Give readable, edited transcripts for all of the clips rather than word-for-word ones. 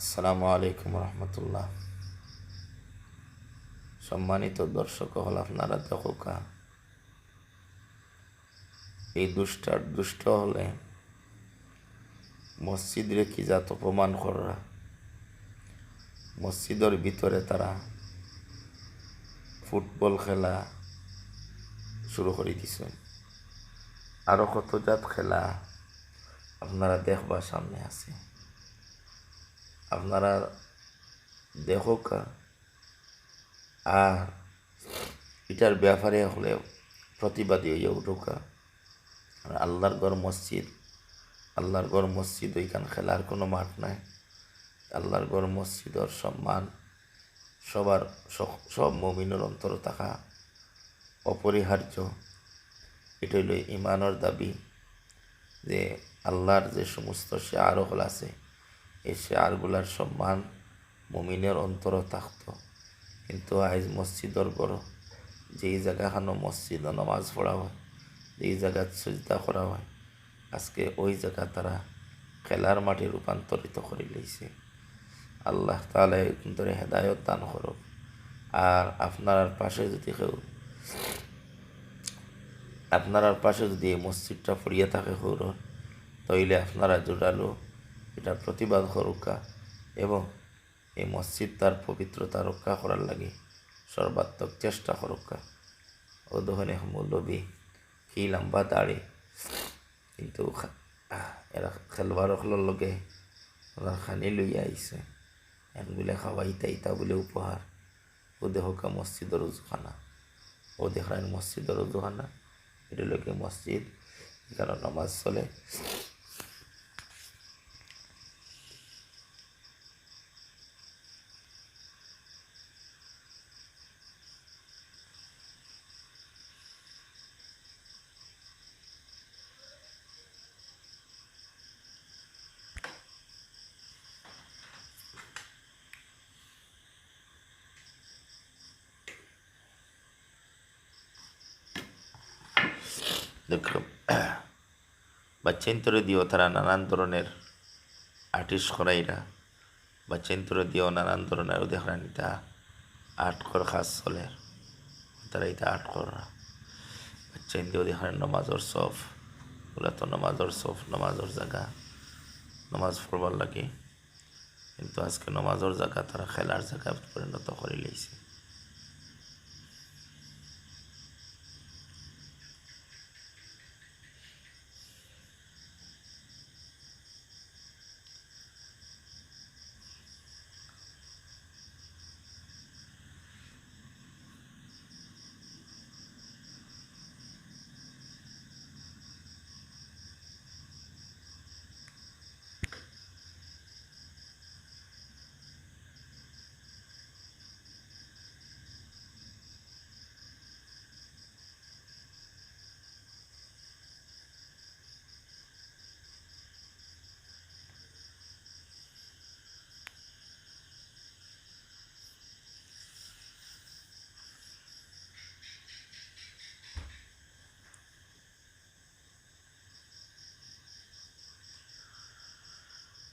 আসসালামু আলাইকুম রহমতুল্লাহ। সম্মানিত দর্শক হল, আপনারা দেখা এই দুষ্ট হলে মসজিদ রেখি যাত অপমান করা, মসজিদের ভিতরে তারা ফুটবল খেলা শুরু করে দিছে। আরো কত জাত খেলা আপনারা দেখবার সামনে আছে। আপনারা দেখা আর এটার ব্যাপারে হলে প্রতিবাদী হইয়া উঠোকা। আল্লাহর ঘর মসজিদ ওইখান খেলার কোনো মাঠ নাই। আল্লাহর ঘর মসজিদর সম্মান সব মুমিনের অন্তর থাকা অপরিহার্য। এটা হইল ইমানের দাবি যে আল্লাহর যে সমস্ত শেয়ার হল আছে, এই শেয়ারগুলার সম্মান মুমিনের অন্তর থাকত। কিন্তু আজ মসজিদর ঘর, যেই জায়গাখানো মসজিদ নামাজ পড়া হয়, যেই জায়গা সজদা করা হয়, আজকে ওই জায়গা তারা খেলার মাঠে রূপান্তরিত করে লইছে। আল্লাহ তাআলা ধরে হেদায়ত দান করুক। আর আপনার পাশে যদি এই মসজিদটা পড়িয়া থাকে হৌর, তাইলে আপনারা জোরালো এটা প্রতিবাদ করুকা এবং এই মসজিদ তার পবিত্রতা রক্ষা করার লাগে সর্বাত্মক চেষ্টা করুকা। ও দহনে মৌলবী কি লম্বা দাড়ি, কিন্তু এরা খেলবার লগে ওরা খানি লইয়া আইছে, এনগুলো খাওয়াইতা ইতা বলে উপহার। ও দেহকা মসজিদের উজুখানা, ও দেখান মসজিদের উজুখানা, এটা লোকে মসজিদ, এখানে নামাজ চলে। দেখো, বাচ্চাইন্তরে দিও তারা নানান ধরনের আর্টিস্ট করাইরা, বাচ্চাইন্তরে দিও নানান ধরনের দেখেন এটা আর্ট কর খাস চলে, তারা এটা আর্ট করা বাচ্চাইন্দিও দেখেন নমাজর সফ, ওগুলা তো নমাজর সফ, নমাজর জায়গা, নমাজ পড়বার লাগে। কিন্তু আজকে নমাজর জায়গা তারা খেলার জায়গা পরিণত করে লইছে।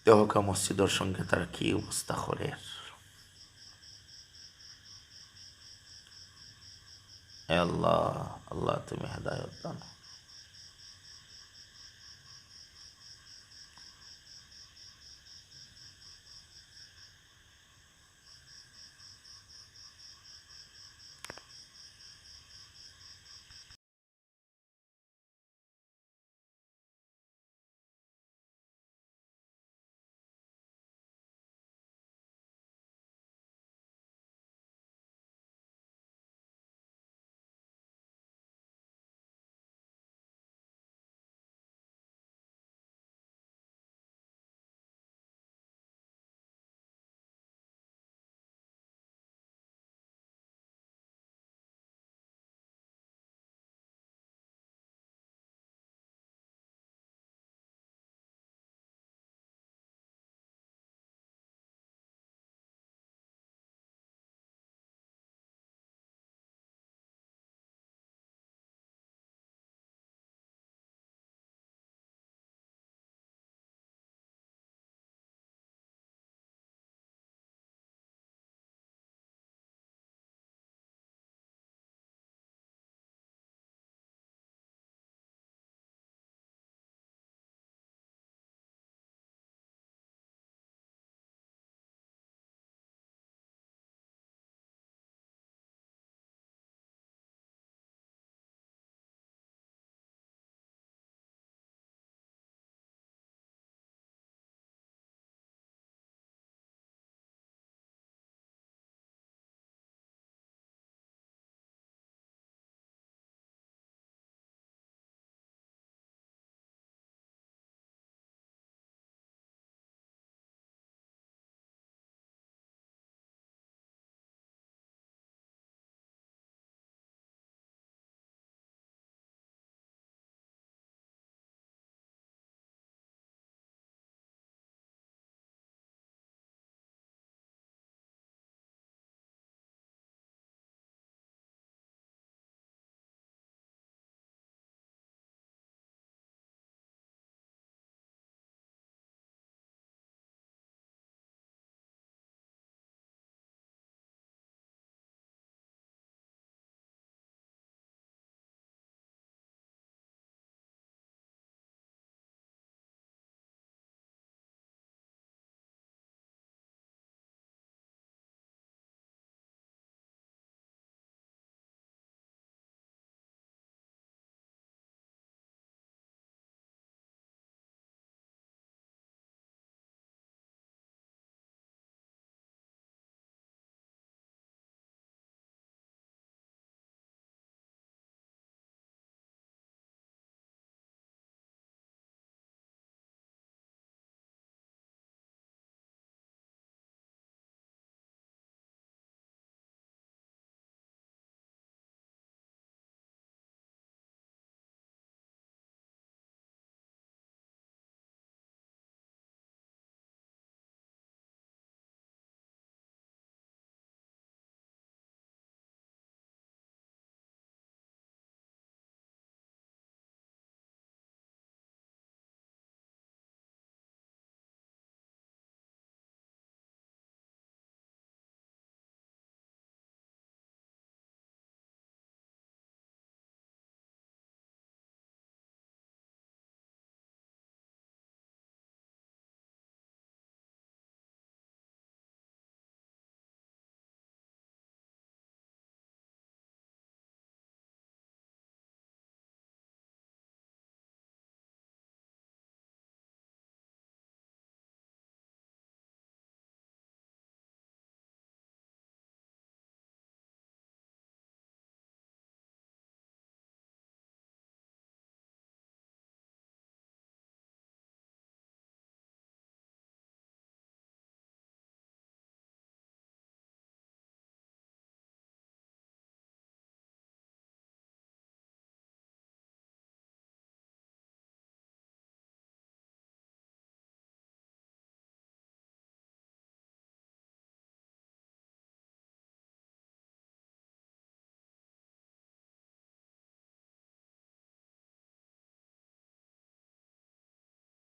দেহকা মসজিদের সঙ্গে তারা কি অবস্থা করে। আল্লাহ আল্লাহ তুমি হেদায়ত দান।